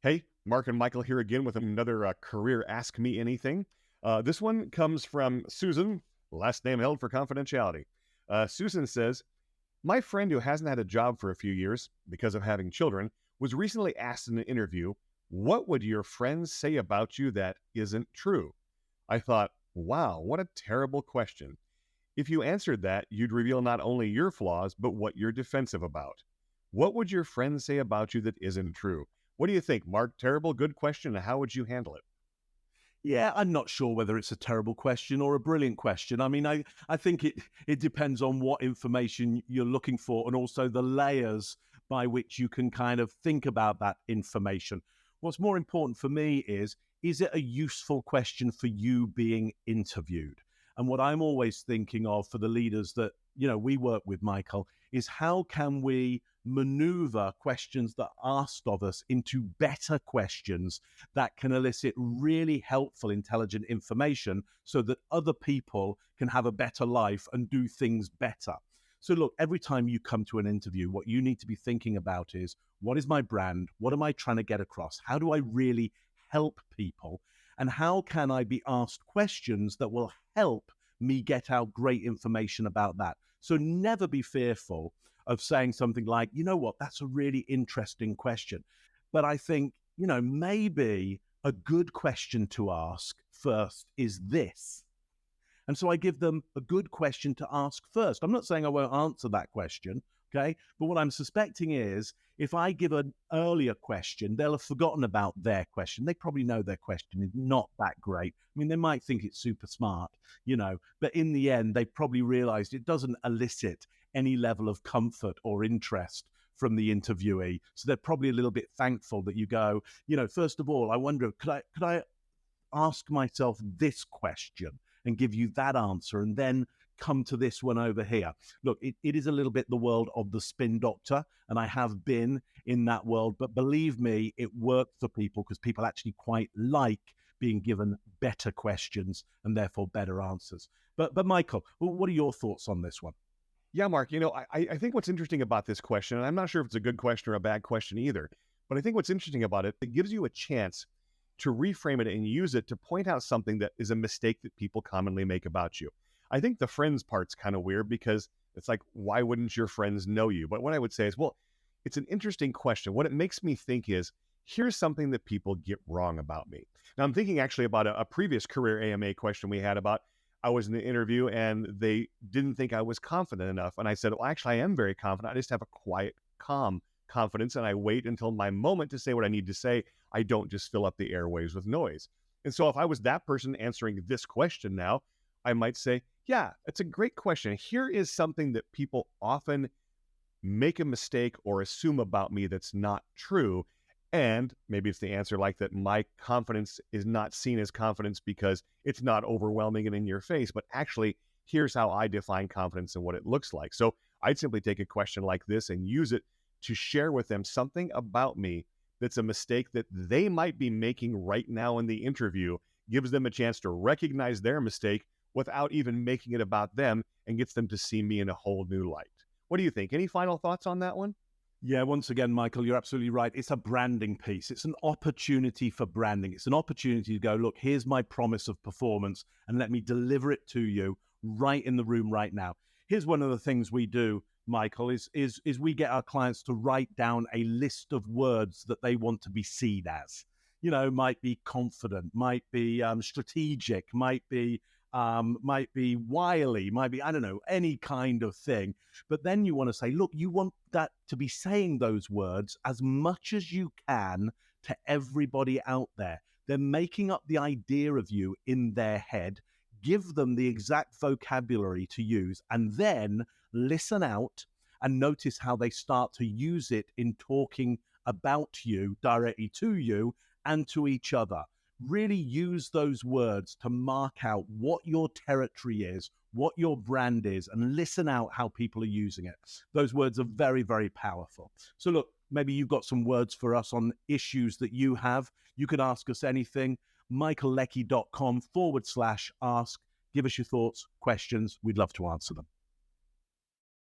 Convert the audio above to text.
Hey, Mark and Michael here again with another career Ask Me Anything. This one comes from Susan, last name held for confidentiality. Susan says, my friend who hasn't had a job for a few years because of having children was recently asked in an interview, what would your friends say about you that isn't true? I thought, wow, what a terrible question. If you answered that, you'd reveal not only your flaws, but what you're defensive about. What would your friends say about you that isn't true? What do you think, Mark? Terrible, good question. How would you handle it? Yeah, I'm not sure whether it's a terrible question or a brilliant question. I mean, I think it depends on what information you're looking for and also the layers by which you can kind of think about that information. What's more important for me is it a useful question for you being interviewed? And what I'm always thinking of for the leaders that, we work with, Michael, is how can we maneuver questions that are asked of us into better questions that can elicit really helpful, intelligent information so that other people can have a better life and do things better. So, look, every time you come to an interview, what you need to be thinking about is what is my brand? What am I trying to get across? How do I really help people? And how can I be asked questions that will help me get out great information about that? So, never be fearful of saying something like, you know what, that's a really interesting question. But I think, maybe a good question to ask first is this. And so I give them a good question to ask first. I'm not saying I won't answer that question, okay? But what I'm suspecting is if I give an earlier question, they'll have forgotten about their question. They probably know their question is not that great. I mean, they might think it's super smart, but in the end, they probably realized it doesn't elicit any level of comfort or interest from the interviewee. So they're probably a little bit thankful that you go, first of all, I wonder, could I ask myself this question and give you that answer and then come to this one over here. Look, it is a little bit the world of the spin doctor, and I have been in that world, but believe me, it works for people because people actually quite like being given better questions and therefore better answers. But Michael, what are your thoughts on this one? Yeah, Mark, I think what's interesting about this question, and I'm not sure if it's a good question or a bad question either, but I think what's interesting about it, it gives you a chance to reframe it and use it to point out something that is a mistake that people commonly make about you. I think the friends part's kind of weird because it's like, why wouldn't your friends know you? But what I would say is, well, it's an interesting question. What it makes me think is, here's something that people get wrong about me. Now, I'm thinking actually about a previous career AMA question we had about I was in the interview and they didn't think I was confident enough. And I said, well, actually, I am very confident. I just have a quiet, calm confidence, and I wait until my moment to say what I need to say. I don't just fill up the airwaves with noise. And so if I was that person answering this question now, I might say, yeah, it's a great question. Here is something that people often make a mistake or assume about me that's not true. And maybe it's the answer like that my confidence is not seen as confidence because it's not overwhelming and in your face, but actually, here's how I define confidence and what it looks like. So I'd simply take a question like this and use it to share with them something about me that's a mistake that they might be making right now in the interview, gives them a chance to recognize their mistake without even making it about them, and gets them to see me in a whole new light. What do you think? Any final thoughts on that one? Yeah, once again, Michael, you're absolutely right. It's a branding piece. It's an opportunity for branding. It's an opportunity to go, look, here's my promise of performance, and let me deliver it to you right in the room right now. Here's one of the things we do, Michael, is we get our clients to write down a list of words that they want to be seen as. Might be confident, might be strategic, might be wily, might be, I don't know, any kind of thing. But then you want to say, look, you want that to be saying those words as much as you can to everybody out there. They're making up the idea of you in their head. Give them the exact vocabulary to use, and then listen out and notice how they start to use it in talking about you directly to you and to each other. Really use those words to mark out what your territory is, what your brand is, and listen out how people are using it. Those words are very, very powerful. So look, maybe you've got some words for us on issues that you have. You can ask us anything. michaelleckie.com/ask. Give us your thoughts, questions. We'd love to answer them.